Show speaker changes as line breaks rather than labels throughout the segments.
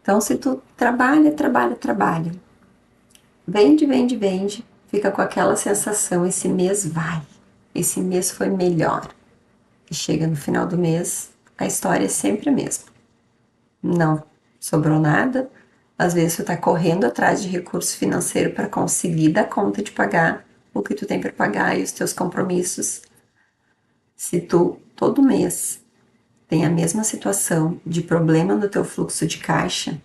Então, se tu trabalha, vende, fica com aquela sensação, esse mês vai, esse mês foi melhor. E chega no final do mês, a história é sempre a mesma. Não sobrou nada, às vezes tu tá correndo atrás de recurso financeiro para conseguir dar conta de pagar o que tu tem para pagar e os teus compromissos. Se tu, todo mês, tem a mesma situação de problema no teu fluxo de caixa,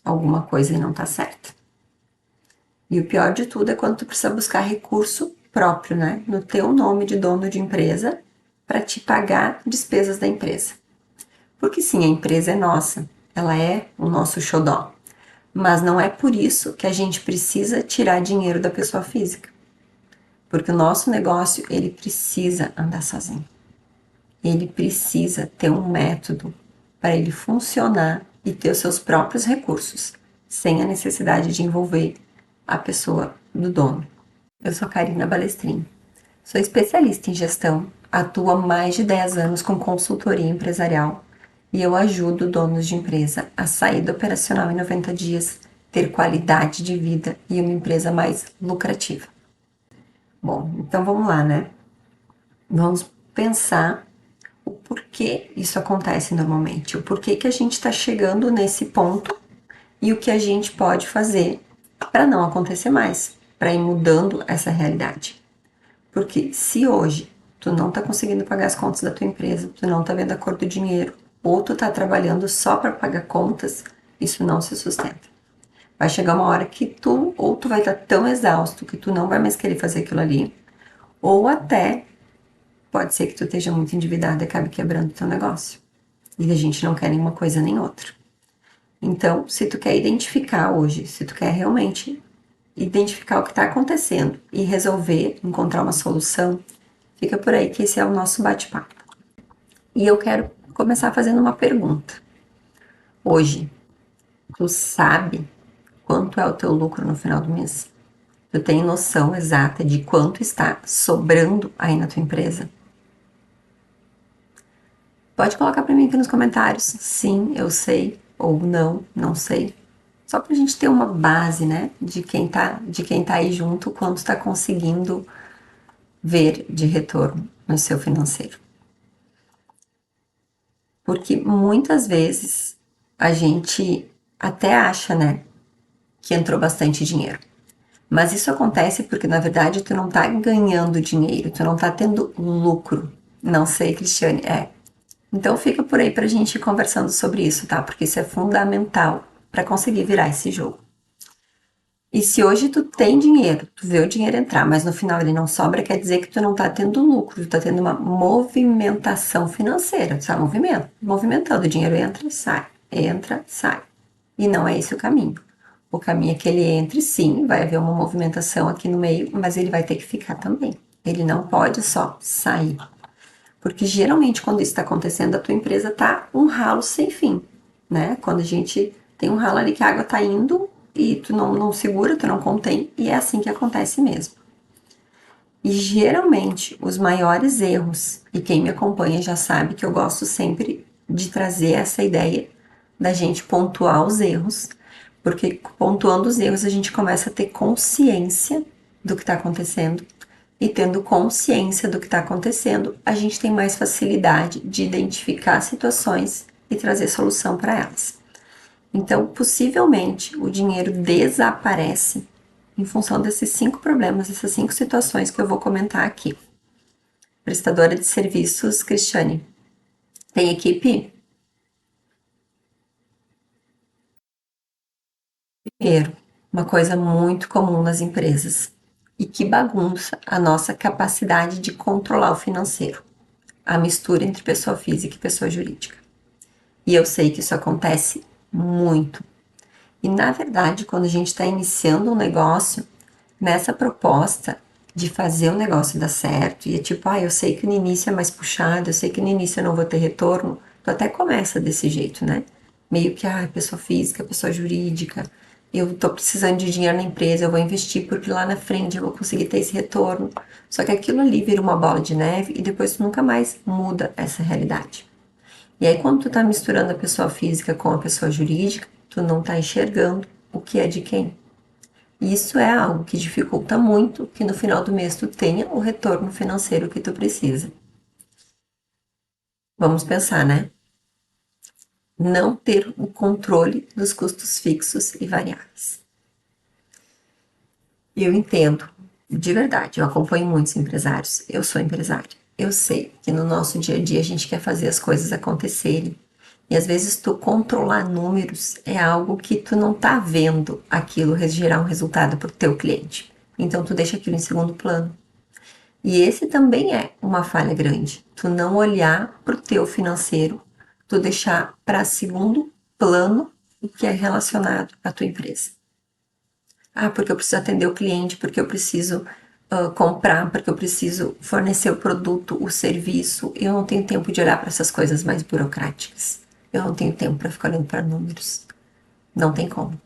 alguma coisa não tá certa. E o pior de tudo é quando tu precisa buscar recurso próprio, né? No teu nome de dono de empresa, para te pagar despesas da empresa. Porque sim, a empresa é nossa, ela é o nosso xodó. Mas não é por isso que a gente precisa tirar dinheiro da pessoa física. Porque o nosso negócio, ele precisa andar sozinho. Ele precisa ter um método para ele funcionar e ter os seus próprios recursos, sem a necessidade de envolver a pessoa do dono. Eu sou Karina Balestrin, sou especialista em gestão, atuo há mais de 10 anos com consultoria empresarial e eu ajudo donos de empresa a sair do operacional em 90 dias, ter qualidade de vida e uma empresa mais lucrativa. Bom, então vamos lá, né? Vamos pensar o porquê isso acontece normalmente, o porquê que a gente está chegando nesse ponto e o que a gente pode fazer para não acontecer mais, para ir mudando essa realidade. Porque se hoje tu não está conseguindo pagar as contas da tua empresa, tu não está vendo a cor do dinheiro, ou tu está trabalhando só para pagar contas, isso não se sustenta. Vai chegar uma hora que ou tu vai estar tão exausto que tu não vai mais querer fazer aquilo ali, ou até pode ser que tu esteja muito endividado e acabe quebrando o teu negócio. E a gente não quer nenhuma coisa nem outra. Então, se tu quer identificar hoje, se tu quer realmente identificar o que está acontecendo e resolver, encontrar uma solução, fica por aí que esse é o nosso bate-papo. E eu quero começar fazendo uma pergunta. Hoje, tu sabe quanto é o teu lucro no final do mês? Tu tem noção exata de quanto está sobrando aí na tua empresa? Pode colocar para mim aqui nos comentários, sim, eu sei, ou não, não sei. Só pra gente ter uma base, né, de quem tá aí junto, quanto está conseguindo ver de retorno no seu financeiro. Porque muitas vezes a gente até acha, né, que entrou bastante dinheiro. Mas isso acontece porque, na verdade, tu não tá ganhando dinheiro, tu não tá tendo lucro. Não sei, Cristiane, Então fica por aí pra gente ir conversando sobre isso, tá? Porque isso é fundamental para conseguir virar esse jogo. E se hoje tu tem dinheiro, tu vê o dinheiro entrar, mas no final ele não sobra, quer dizer que tu não tá tendo lucro, tu tá tendo uma movimentação financeira, tu tá movimentando, o dinheiro entra, sai. E não é esse o caminho. O caminho é que ele entre, sim, vai haver uma movimentação aqui no meio, mas ele vai ter que ficar também. Ele não pode só sair. Porque geralmente quando isso está acontecendo, a tua empresa tá um ralo sem fim, né? Quando a gente tem um ralo ali que a água tá indo e tu não segura, tu não contém, e é assim que acontece mesmo. E geralmente os maiores erros, e quem me acompanha já sabe que eu gosto sempre de trazer essa ideia da gente pontuar os erros, porque pontuando os erros a gente começa a ter consciência do que está acontecendo, e tendo consciência do que está acontecendo, a gente tem mais facilidade de identificar situações e trazer solução para elas. Então, possivelmente, o dinheiro desaparece em função desses 5 problemas, essas 5 situações que eu vou comentar aqui. Prestadora de serviços, Cristiane. Tem equipe? Primeiro, uma coisa muito comum nas empresas e que bagunça a nossa capacidade de controlar o financeiro. A mistura entre pessoa física e pessoa jurídica. E eu sei que isso acontece muito. E na verdade, quando a gente está iniciando um negócio, nessa proposta de fazer o negócio dar certo, e é tipo, eu sei que no início é mais puxado, eu sei que no início eu não vou ter retorno, tu até começa desse jeito, né? Meio que, pessoa física, pessoa jurídica, eu tô precisando de dinheiro na empresa, eu vou investir porque lá na frente eu vou conseguir ter esse retorno. Só que aquilo ali vira uma bola de neve e depois tu nunca mais muda essa realidade. E aí, quando tu tá misturando a pessoa física com a pessoa jurídica, tu não tá enxergando o que é de quem. Isso é algo que dificulta muito que no final do mês tu tenha o retorno financeiro que tu precisa. Vamos pensar, né? Não ter o controle dos custos fixos e variáveis. Eu entendo, de verdade, eu acompanho muitos empresários, eu sou empresária. Eu sei que no nosso dia a dia a gente quer fazer as coisas acontecerem. E às vezes tu controlar números é algo que tu não tá vendo aquilo gerar um resultado para o teu cliente. Então tu deixa aquilo em segundo plano. E esse também é uma falha grande. Tu não olhar para o teu financeiro, tu deixar para segundo plano o que é relacionado à tua empresa. Ah, porque eu preciso atender o cliente, porque eu preciso comprar, porque eu preciso fornecer o produto, o serviço. Eu não tenho tempo de olhar para essas coisas mais burocráticas. Eu não tenho tempo para ficar olhando para números. Não tem como.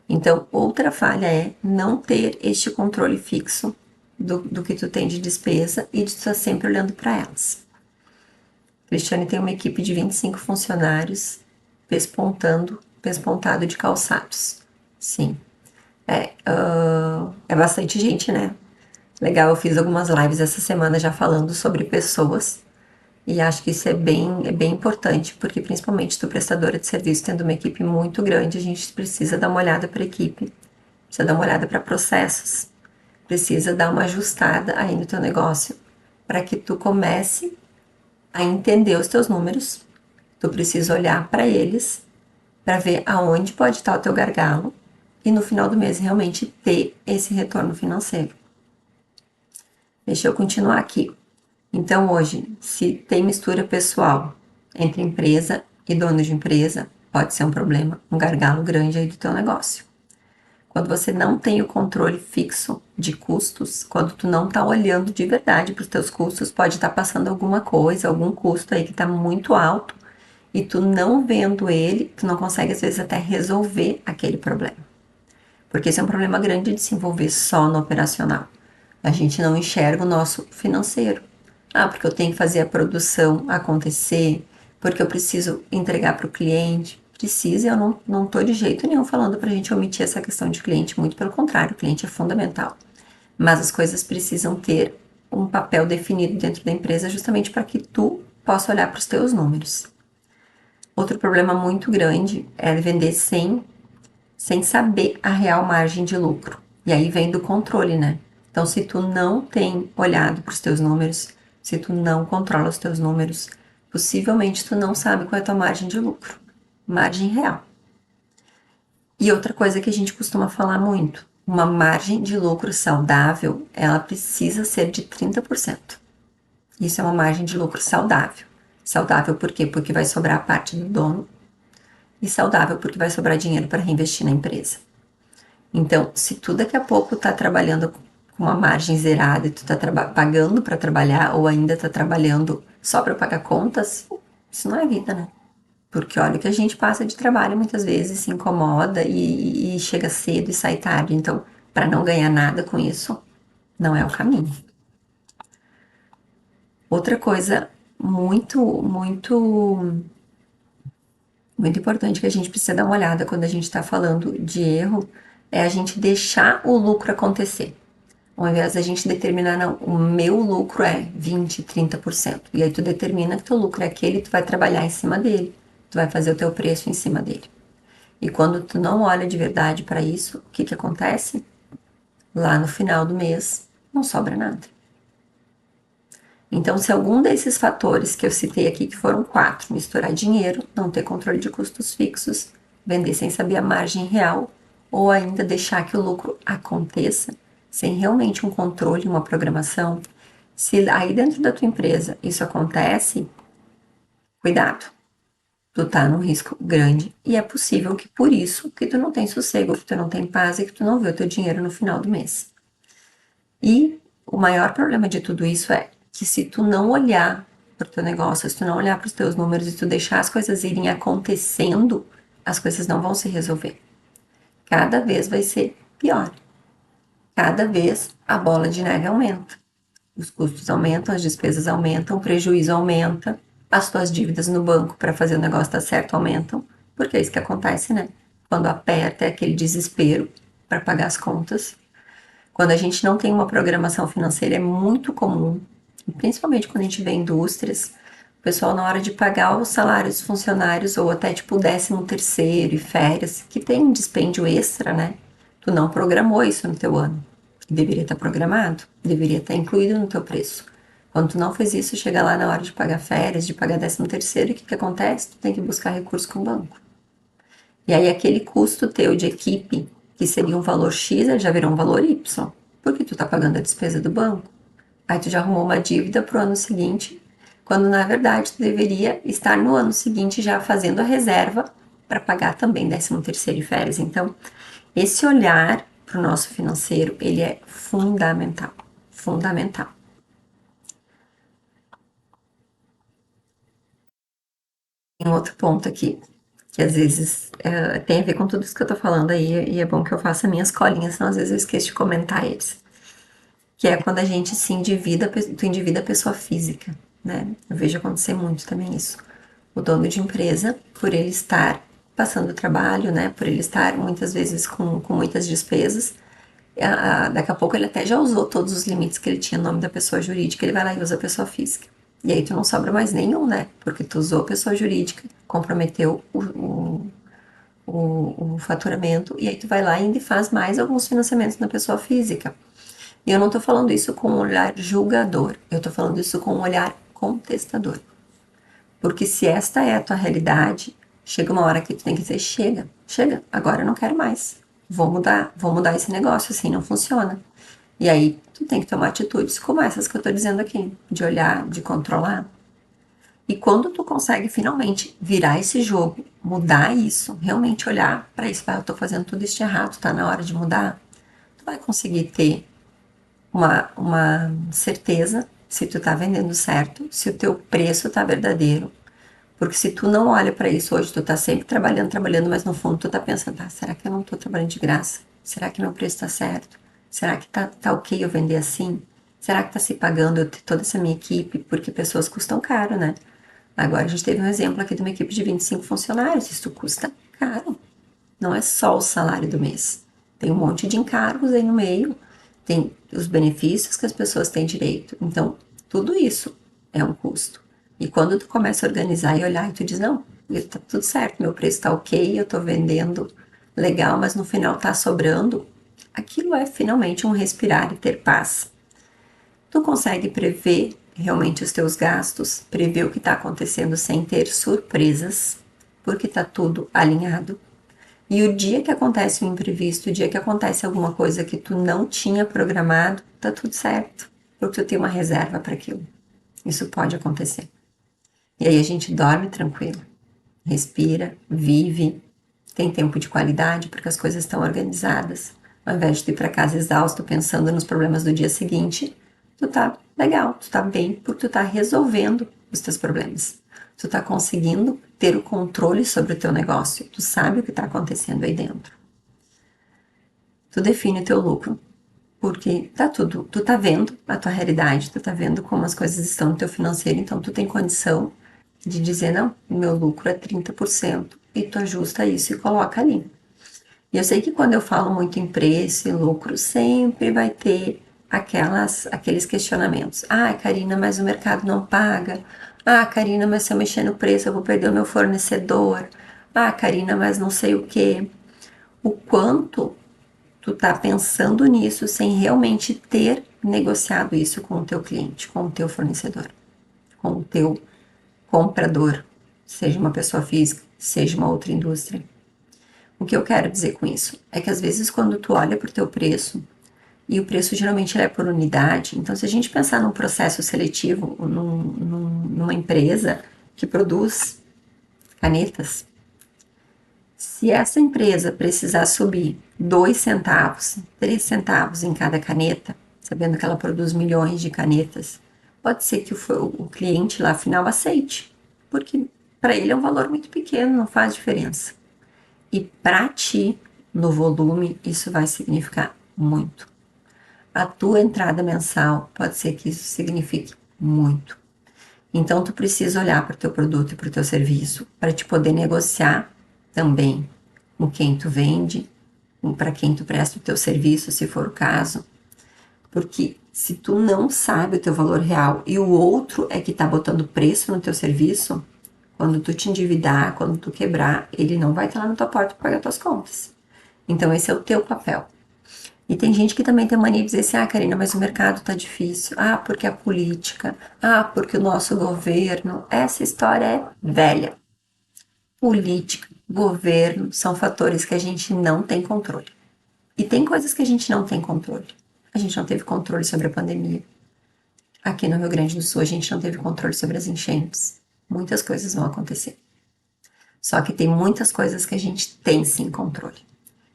Então, outra falha é não ter este controle fixo do que tu tem de despesa e de estar sempre olhando para elas. Cristiane tem uma equipe de 25 funcionários pespontado de calçados. Sim, é bastante gente, né? Legal, eu fiz algumas lives essa semana já falando sobre pessoas e acho que isso é bem importante, porque principalmente tu prestadora de serviço tendo uma equipe muito grande, a gente precisa dar uma olhada para a equipe, precisa dar uma olhada para processos, precisa dar uma ajustada aí no teu negócio para que tu comece a entender os teus números, tu precisa olhar para eles para ver aonde pode estar o teu gargalo e no final do mês realmente ter esse retorno financeiro. Deixa eu continuar aqui. Então, hoje, se tem mistura pessoal entre empresa e dono de empresa, pode ser um problema, um gargalo grande aí do teu negócio. Quando você não tem o controle fixo de custos, quando tu não tá olhando de verdade para os teus custos, pode estar passando alguma coisa, algum custo aí que tá muito alto e tu não vendo ele, tu não consegue às vezes até resolver aquele problema. Porque esse é um problema grande de se envolver só no operacional. A gente não enxerga o nosso financeiro. Ah, porque eu tenho que fazer a produção acontecer, porque eu preciso entregar para o cliente. Precisa, eu não estou de jeito nenhum falando para a gente omitir essa questão de cliente, muito pelo contrário, o cliente é fundamental. Mas as coisas precisam ter um papel definido dentro da empresa justamente para que tu possa olhar para os teus números. Outro problema muito grande é vender sem saber a real margem de lucro. E aí vem do controle, né? Então, se tu não tem olhado para os teus números, se tu não controla os teus números, possivelmente tu não sabe qual é a tua margem de lucro, margem real. E outra coisa que a gente costuma falar muito, uma margem de lucro saudável, ela precisa ser de 30%. Isso é uma margem de lucro saudável. Saudável por quê? Porque vai sobrar a parte do dono e saudável porque vai sobrar dinheiro para reinvestir na empresa. Então, se tu daqui a pouco tá trabalhando com uma margem zerada e tu tá pagando para trabalhar ou ainda tá trabalhando só para pagar contas, isso não é vida, né? Porque olha que a gente passa de trabalho muitas vezes, se incomoda e chega cedo e sai tarde. Então, para não ganhar nada com isso, não é o caminho. Outra coisa muito importante que a gente precisa dar uma olhada quando a gente está falando de erro é a gente deixar o lucro acontecer. Ao invés da gente determinar, não, o meu lucro é 20, 30%. E aí tu determina que teu lucro é aquele e tu vai trabalhar em cima dele. Tu vai fazer o teu preço em cima dele. E quando tu não olha de verdade para isso, o que que acontece? Lá no final do mês, não sobra nada. Então, se algum desses fatores que eu citei aqui, que foram 4, misturar dinheiro, não ter controle de custos fixos, vender sem saber a margem real, ou ainda deixar que o lucro aconteça, sem realmente um controle, uma programação, se aí dentro da tua empresa isso acontece, cuidado, tu tá num risco grande e é possível que por isso que tu não tem sossego, que tu não tem paz e que tu não vê o teu dinheiro no final do mês. E o maior problema de tudo isso é que se tu não olhar para o teu negócio, se tu não olhar para os teus números e tu deixar as coisas irem acontecendo, as coisas não vão se resolver. Cada vez vai ser pior. Cada vez a bola de neve aumenta. Os custos aumentam, as despesas aumentam, o prejuízo aumenta, as tuas dívidas no banco para fazer o negócio dar certo aumentam, porque é isso que acontece, né? quando aperta é aquele desespero para pagar as contas. Quando a gente não tem uma programação financeira é muito comum, principalmente quando a gente vê indústrias, o pessoal na hora de pagar os salários dos funcionários ou até tipo o 13º e férias, que tem um dispêndio extra, né? Tu não programou isso no teu ano. Deveria estar programado, deveria estar incluído no teu preço. Quando tu não fez isso, chega lá na hora de pagar férias, de pagar 13º, o que acontece? Tu tem que buscar recurso com o banco. E aí aquele custo teu de equipe, que seria um valor X, ele já virou um valor Y, porque tu tá pagando a despesa do banco. Aí tu já arrumou uma dívida pro ano seguinte, quando na verdade tu deveria estar no ano seguinte já fazendo a reserva para pagar também 13º e férias. Então, esse olhar para o nosso financeiro, ele é fundamental, fundamental. Tem um outro ponto aqui, que às vezes tem a ver com tudo isso que eu tô falando aí, e é bom que eu faça minhas colinhas, senão às vezes eu esqueço de comentar eles. Que é quando a gente se endivida, tu endivida a pessoa física, né? Eu vejo acontecer muito também isso. O dono de empresa, por ele estar passando trabalho, né? Por ele estar muitas vezes com muitas despesas, daqui a pouco ele até já usou todos os limites que ele tinha no nome da pessoa jurídica, ele vai lá e usa a pessoa física. E aí tu não sobra mais nenhum, né? Porque tu usou a pessoa jurídica, comprometeu o faturamento, e aí tu vai lá e ainda faz mais alguns financiamentos na pessoa física. E eu não tô falando isso com um olhar julgador, eu tô falando isso com um olhar contestador. Porque se esta é a tua realidade, chega uma hora que tu tem que dizer, chega, chega, agora eu não quero mais. Vou mudar esse negócio, assim não funciona. E aí tu tem que tomar atitudes como essas que eu tô dizendo aqui, de olhar, de controlar. E quando tu consegue finalmente virar esse jogo, mudar isso, realmente olhar para isso, eu tô fazendo tudo isso de errado, tá na hora de mudar, tu vai conseguir ter uma certeza se tu tá vendendo certo, se o teu preço tá verdadeiro. Porque se tu não olha para isso hoje, tu tá sempre trabalhando, trabalhando, mas no fundo tu tá pensando, tá, será que eu não tô trabalhando de graça? Será que meu preço tá certo? Será que tá ok eu vender assim? Será que tá se pagando eu ter toda essa minha equipe? Porque pessoas custam caro, né? Agora a gente teve um exemplo aqui de uma equipe de 25 funcionários, isso custa caro. Não é só o salário do mês. Tem um monte de encargos aí no meio, tem os benefícios que as pessoas têm direito. Então, tudo isso é um custo. E quando tu começa a organizar e olhar e tu diz, não, tá tudo certo, meu preço tá ok, eu tô vendendo legal, mas no final tá sobrando, aquilo é finalmente um respirar e ter paz. Tu consegue prever realmente os teus gastos, prever o que está acontecendo sem ter surpresas, porque tá tudo alinhado. E o dia que acontece um imprevisto, o dia que acontece alguma coisa que tu não tinha programado, tá tudo certo, porque tu tem uma reserva para aquilo. Isso pode acontecer. E aí a gente dorme tranquilo, respira, vive, tem tempo de qualidade porque as coisas estão organizadas. Ao invés de tu ir para casa exausto pensando nos problemas do dia seguinte, tu tá legal, tu tá bem porque tu tá resolvendo os teus problemas. Tu tá conseguindo ter o controle sobre o teu negócio. Tu sabe o que tá acontecendo aí dentro. Tu define o teu lucro, porque tá tudo, tu tá vendo a tua realidade, tu tá vendo como as coisas estão no teu financeiro, então tu tem condição de dizer, não, meu lucro é 30% e tu ajusta isso e coloca ali. E eu sei que quando eu falo muito em preço e lucro, sempre vai ter aqueles questionamentos. Ah, Karina, mas o mercado não paga. Ah, Karina, mas se eu mexer no preço eu vou perder o meu fornecedor. Ah, Karina, mas não sei o quê. O quanto tu tá pensando nisso sem realmente ter negociado isso com o teu cliente, com o teu fornecedor, com o teu comprador, seja uma pessoa física, seja uma outra indústria. O que eu quero dizer com isso é que às vezes quando tu olha para o teu preço, e o preço geralmente é por unidade, então se a gente pensar num processo seletivo, numa empresa que produz canetas, se essa empresa precisar subir 2 centavos, 3 centavos em cada caneta, sabendo que ela produz milhões de canetas, pode ser que o cliente lá final aceite, porque para ele é um valor muito pequeno, não faz diferença. E para ti, no volume, isso vai significar muito. A tua entrada mensal pode ser que isso signifique muito. Então, tu precisa olhar para o teu produto e para o teu serviço para te poder negociar também com quem tu vende, para quem tu presta o teu serviço, se for o caso. Porque se tu não sabe o teu valor real e o outro é que tá botando preço no teu serviço, quando tu te endividar, quando tu quebrar, ele não vai estar lá na tua porta para pagar tuas contas. Então esse é o teu papel. E tem gente que também tem mania de dizer assim, ah, Karina, mas o mercado tá difícil. Ah, porque a política. Ah, porque o nosso governo. Essa história é velha. Política, governo, são fatores que a gente não tem controle. E tem coisas que a gente não tem controle. A gente não teve controle sobre a pandemia. Aqui no Rio Grande do Sul, a gente não teve controle sobre as enchentes. Muitas coisas vão acontecer. Só que tem muitas coisas que a gente tem sim controle.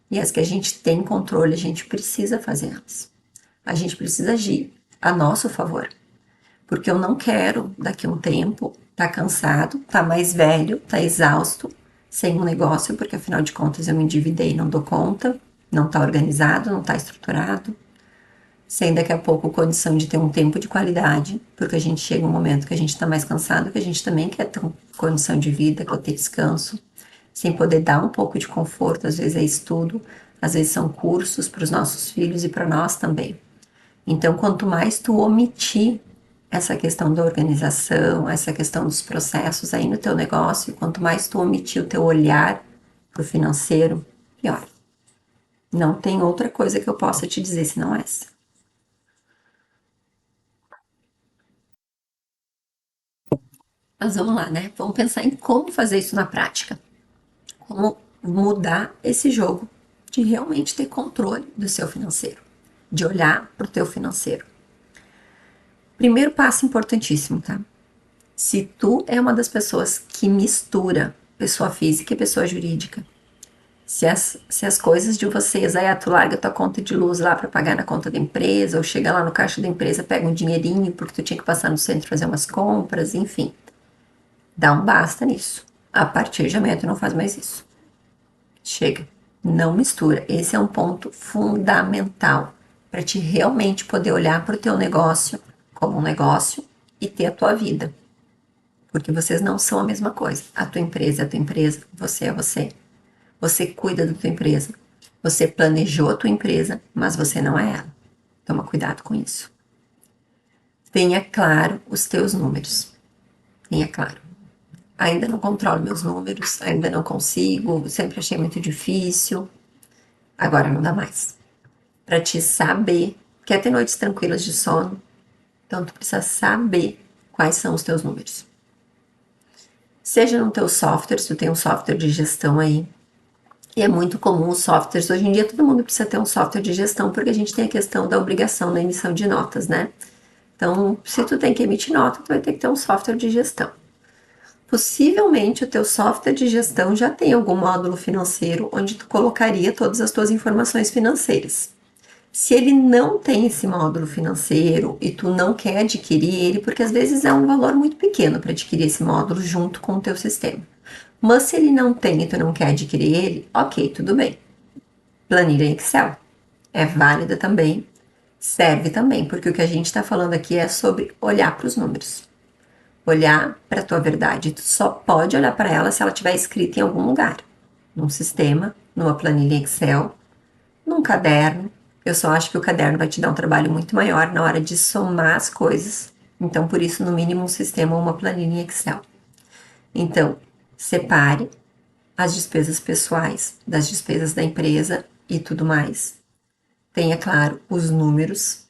E as que a gente tem controle, a gente precisa fazer elas. A gente precisa agir a nosso favor. Porque eu não quero, daqui a um tempo, tá cansado, tá mais velho, tá exausto, sem um negócio, porque afinal de contas eu me endividei e não dou conta, não tá organizado, não tá estruturado, sem daqui a pouco condição de ter um tempo de qualidade, porque a gente chega um momento que a gente tá mais cansado, que a gente também quer ter condição de vida, quer ter descanso, sem poder dar um pouco de conforto, às vezes é estudo, às vezes são cursos para os nossos filhos e para nós também. Então, quanto mais tu omitir essa questão da organização, essa questão dos processos aí no teu negócio, quanto mais tu omitir o teu olhar pro financeiro, pior. Não tem outra coisa que eu possa te dizer senão essa. Mas vamos lá, né? Vamos pensar em como fazer isso na prática. Como mudar esse jogo de realmente ter controle do seu financeiro, de olhar pro teu financeiro. Primeiro passo importantíssimo, tá? Se tu é uma das pessoas que mistura pessoa física e pessoa jurídica, se as coisas de vocês, aí tu larga tua conta de luz lá para pagar na conta da empresa, ou chega lá no caixa da empresa, pega um dinheirinho porque tu tinha que passar no centro fazer umas compras, enfim. Dá um basta nisso. A partir de amanhã tu não faz mais isso. Chega. Não mistura. Esse é um ponto fundamental para te realmente poder olhar para o teu negócio como um negócio e ter a tua vida. Porque vocês não são a mesma coisa. A tua empresa é a tua empresa, você é você. Você cuida da tua empresa. Você planejou a tua empresa, mas você não é ela. Toma cuidado com isso. Tenha claro os teus números. Tenha claro. Ainda não controlo meus números, ainda não consigo, sempre achei muito difícil. Agora não dá mais. Para te saber, quer ter noites tranquilas de sono, então tu precisa saber quais são os teus números. Seja no teu software, se tu tem um software de gestão aí, e é muito comum os softwares. Hoje em dia todo mundo precisa ter um software de gestão, porque a gente tem a questão da obrigação na emissão de notas, né? Então, se tu tem que emitir nota, tu vai ter que ter um software de gestão. Possivelmente o teu software de gestão já tem algum módulo financeiro onde tu colocaria todas as tuas informações financeiras. Se ele não tem esse módulo financeiro e tu não quer adquirir ele, porque às vezes é um valor muito pequeno para adquirir esse módulo junto com o teu sistema. Mas se ele não tem e tu não quer adquirir ele, ok, tudo bem. Planilha em Excel é válida também, serve também, porque o que a gente está falando aqui é sobre olhar para os números, olhar para a tua verdade. Tu só pode olhar para ela se ela estiver escrita em algum lugar, num sistema, numa planilha Excel, num caderno. Eu só acho que o caderno vai te dar um trabalho muito maior na hora de somar as coisas. Então, por isso, no mínimo, um sistema ou uma planilha Excel. Então, separe as despesas pessoais das despesas da empresa e tudo mais. Tenha claro os números,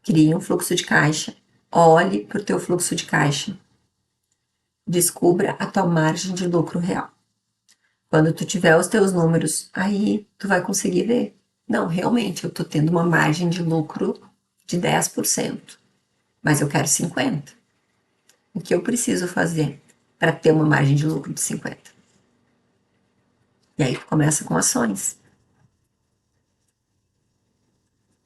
crie um fluxo de caixa, olhe para o teu fluxo de caixa, descubra a tua margem de lucro real. Quando tu tiver os teus números, aí tu vai conseguir ver. Não, realmente, eu tô tendo uma margem de lucro de 10%, mas eu quero 50%. O que eu preciso fazer para ter uma margem de lucro de 50%? E aí tu começa com ações.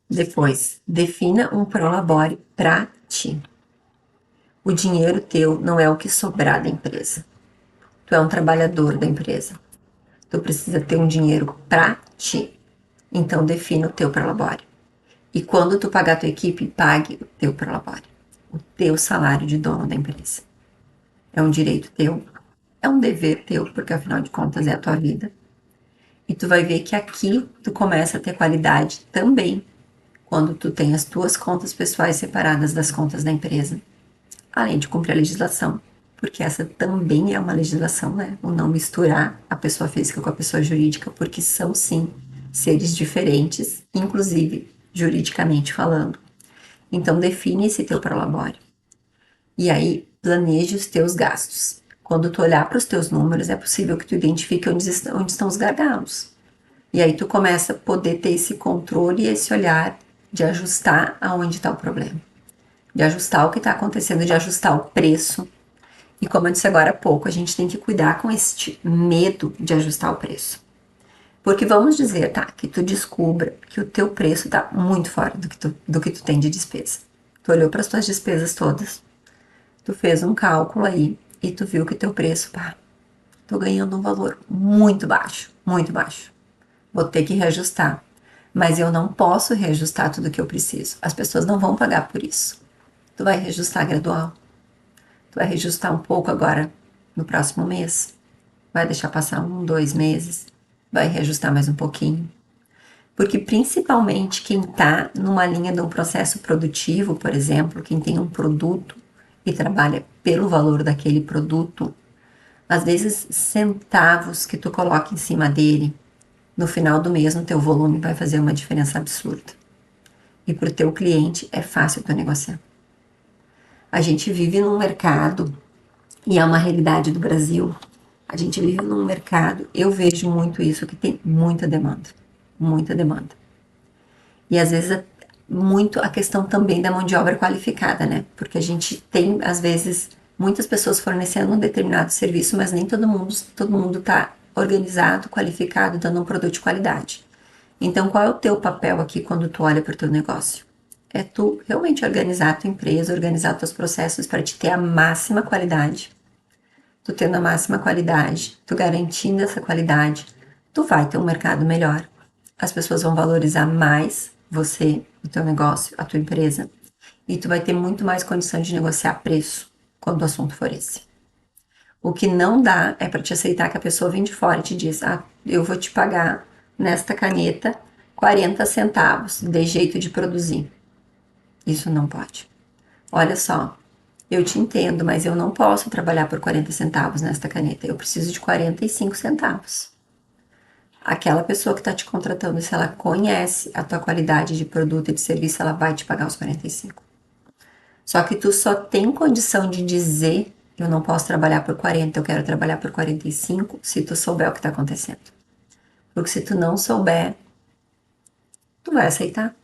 Depois, defina um prolabore para ti. O dinheiro teu não é o que sobrar da empresa. Tu é um trabalhador da empresa. Tu precisa ter um dinheiro para ti. Então, defina o teu prolabore. E quando tu pagar a tua equipe, pague o teu prolabore. O teu salário de dono da empresa. É um direito teu. É um dever teu, porque afinal de contas é a tua vida. E tu vai ver que aqui tu começa a ter qualidade também quando tu tem as tuas contas pessoais separadas das contas da empresa. Além de cumprir a legislação, porque essa também é uma legislação, né? O não misturar a pessoa física com a pessoa jurídica, porque são sim seres diferentes, inclusive juridicamente falando. Então define esse teu prolabore. E aí planeje os teus gastos. Quando tu olhar para os teus números, é possível que tu identifique onde estão os gargalos. E aí tu começa a poder ter esse controle e esse olhar de ajustar aonde está o problema. De ajustar o que está acontecendo, de ajustar o preço. E como eu disse agora há pouco, a gente tem que cuidar com este medo de ajustar o preço. Porque vamos dizer, tá, que tu descubra que o teu preço tá muito fora do que tu tem de despesa. Tu olhou para as tuas despesas todas, tu fez um cálculo aí e tu viu que teu preço, pá, tô ganhando um valor muito baixo, muito baixo. Vou ter que reajustar. Mas eu não posso reajustar tudo que eu preciso. As pessoas não vão pagar por isso. Tu vai reajustar gradual. Tu vai reajustar um pouco agora no próximo mês. Vai deixar passar 1, 2 meses. Vai reajustar mais um pouquinho. Porque principalmente quem está numa linha de um processo produtivo, por exemplo, quem tem um produto e trabalha pelo valor daquele produto, às vezes centavos que tu coloca em cima dele, no final do mês no teu volume vai fazer uma diferença absurda. E para o teu cliente é fácil tu negociar. A gente vive num mercado, e é uma realidade do Brasil, a gente vive num mercado, eu vejo muito isso, que tem muita demanda. Muita demanda. E às vezes é muito a questão também da mão de obra qualificada, né? Porque a gente tem, às vezes, muitas pessoas fornecendo um determinado serviço, mas nem todo mundo está organizado, qualificado, dando um produto de qualidade. Então, qual é o teu papel aqui quando tu olha para o teu negócio? É tu realmente organizar a tua empresa, organizar teus processos para te ter a máxima qualidade. Tu tendo a máxima qualidade, tu garantindo essa qualidade, tu vai ter um mercado melhor. As pessoas vão valorizar mais você, o teu negócio, a tua empresa, e tu vai ter muito mais condição de negociar preço quando o assunto for esse. O que não dá é para te aceitar que a pessoa vem de fora e te diz: ah, eu vou te pagar nesta caneta 40 centavos de jeito de produzir. Isso não pode. Olha só, eu te entendo, mas eu não posso trabalhar por 40 centavos nesta caneta. Eu preciso de 45 centavos. Aquela pessoa que está te contratando, se ela conhece a tua qualidade de produto e de serviço, ela vai te pagar os 45. Só que tu só tem condição de dizer: eu não posso trabalhar por 40, eu quero trabalhar por 45, se tu souber o que está acontecendo. Porque se tu não souber, tu vai aceitar.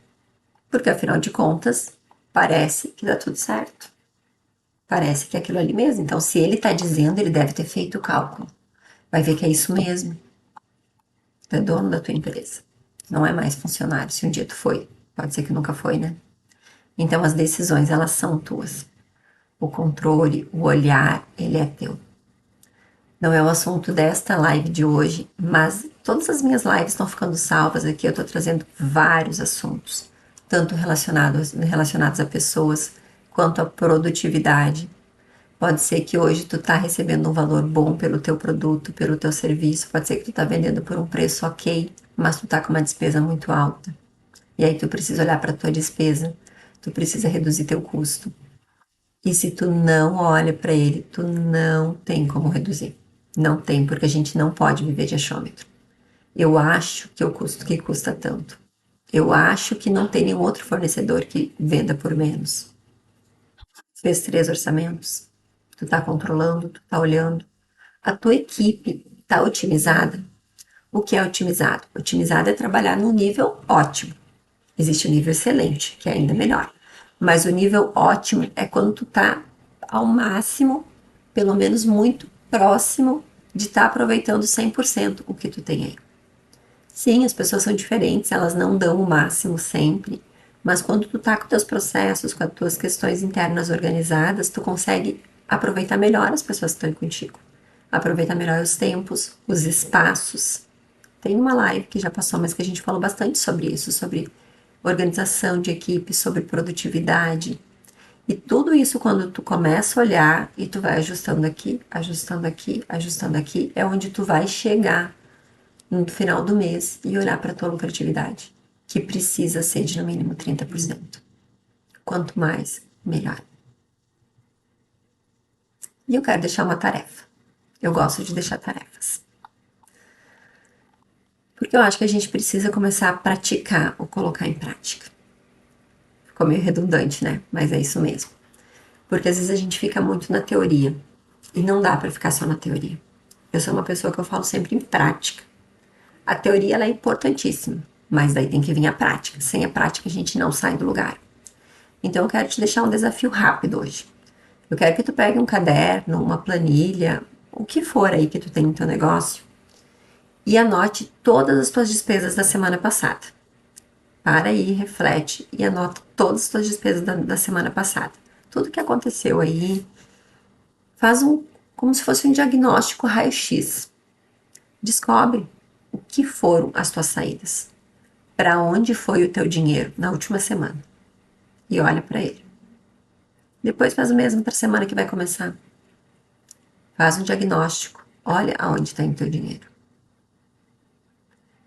Porque afinal de contas, parece que dá tudo certo. Parece que é aquilo ali mesmo. Então, se ele está dizendo, ele deve ter feito o cálculo. Vai ver que é isso mesmo. Tu é dono da tua empresa. Não é mais funcionário. Se um dia tu foi, pode ser que nunca foi, né? Então, as decisões, elas são tuas. O controle, o olhar, ele é teu. Não é o assunto desta live de hoje, mas todas as minhas lives estão ficando salvas aqui. Eu estou trazendo vários assuntos, tanto relacionados a pessoas quanto a produtividade. Pode ser que hoje tu tá recebendo um valor bom pelo teu produto, pelo teu serviço. Pode ser que tu tá vendendo por um preço ok, mas tu tá com uma despesa muito alta. E aí tu precisa olhar para tua despesa, tu precisa reduzir teu custo. E se tu não olha para ele, tu não tem como reduzir. Não tem, porque a gente não pode viver de achômetro. Eu acho que o custo que custa tanto. Eu acho que não tem nenhum outro fornecedor que venda por menos. Fez 3 orçamentos. Tu tá controlando, tu tá olhando. A tua equipe tá otimizada. O que é otimizado? Otimizado é trabalhar num nível ótimo. Existe o nível excelente, que é ainda melhor. Mas o nível ótimo é quando tu tá ao máximo, pelo menos muito próximo de estar aproveitando 100% o que tu tem aí. Sim, as pessoas são diferentes, elas não dão o máximo sempre, mas quando tu tá com teus processos, com as tuas questões internas organizadas, tu consegue aproveitar melhor as pessoas que estão aí contigo. Aproveitar melhor os tempos, os espaços. Tem uma live que já passou, mas que a gente falou bastante sobre isso, sobre organização de equipe, sobre produtividade. E tudo isso, quando tu começa a olhar e tu vai ajustando aqui, ajustando aqui, ajustando aqui, é onde tu vai chegar no final do mês e olhar para a tua lucratividade, que precisa ser de no mínimo 30%. Quanto mais, melhor. E eu quero deixar uma tarefa. Eu gosto de deixar tarefas. Porque eu acho que a gente precisa começar a praticar ou colocar em prática. Ficou meio redundante, né? Mas é isso mesmo. Porque às vezes a gente fica muito na teoria. E não dá para ficar só na teoria. Eu sou uma pessoa que eu falo sempre em prática. A teoria ela é importantíssima, mas daí tem que vir a prática. Sem a prática a gente não sai do lugar. Então eu quero te deixar um desafio rápido hoje. Eu quero que tu pegue um caderno, uma planilha, o que for aí que tu tem no teu negócio e anote todas as tuas despesas da semana passada. Para aí, reflete e anota todas as tuas despesas da semana passada. Tudo que aconteceu aí, faz como se fosse um diagnóstico raio-x. Descobre o que foram as tuas saídas. Para onde foi o teu dinheiro na última semana? E olha para ele. Depois faz o mesmo para a semana que vai começar. Faz um diagnóstico. Olha aonde está indo o teu dinheiro.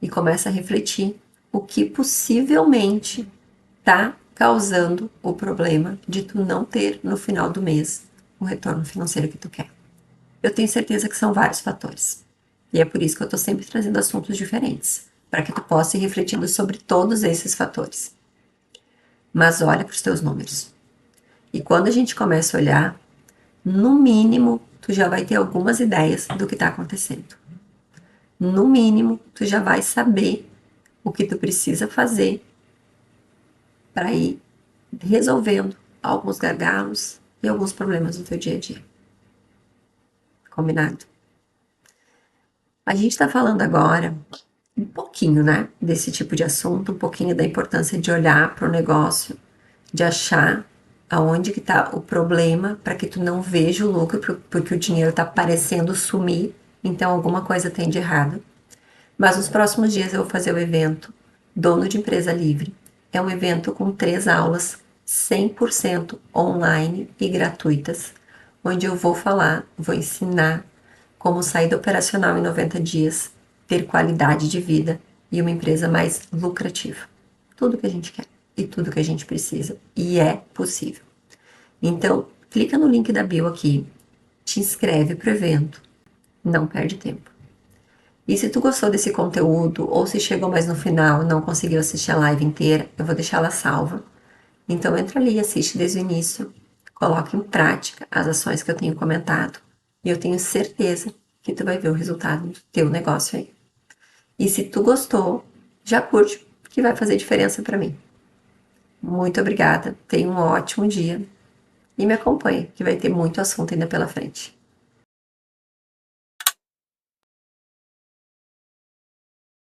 E começa a refletir o que possivelmente está causando o problema de tu não ter no final do mês o retorno financeiro que tu quer. Eu tenho certeza que são vários fatores. E é por isso que eu estou sempre trazendo assuntos diferentes, para que tu possa ir refletindo sobre todos esses fatores. Mas olha para os teus números. E quando a gente começa a olhar, no mínimo, tu já vai ter algumas ideias do que está acontecendo. No mínimo, tu já vai saber o que tu precisa fazer para ir resolvendo alguns gargalos e alguns problemas do teu dia a dia. Combinado? A gente está falando agora um pouquinho, né, desse tipo de assunto, um pouquinho da importância de olhar para o negócio, de achar aonde que está o problema para que tu não veja o lucro, porque o dinheiro está parecendo sumir, então alguma coisa tem de errado. Mas nos próximos dias eu vou fazer o evento Dono de Empresa Livre. É um evento com 3 aulas 100% online e gratuitas, onde eu vou falar, vou ensinar como sair do operacional em 90 dias, ter qualidade de vida e uma empresa mais lucrativa. Tudo que a gente quer e tudo que a gente precisa. E é possível. Então, clica no link da bio aqui, te inscreve para o evento, não perde tempo. E se tu gostou desse conteúdo, ou se chegou mais no final e não conseguiu assistir a live inteira, eu vou deixar ela salva. Então entra ali e assiste desde o início, coloca em prática as ações que eu tenho comentado, e eu tenho certeza que tu vai ver o resultado do teu negócio aí. E se tu gostou, já curte, que vai fazer diferença para mim. Muito obrigada, tenha um ótimo dia e me acompanhe, que vai ter muito assunto ainda pela frente.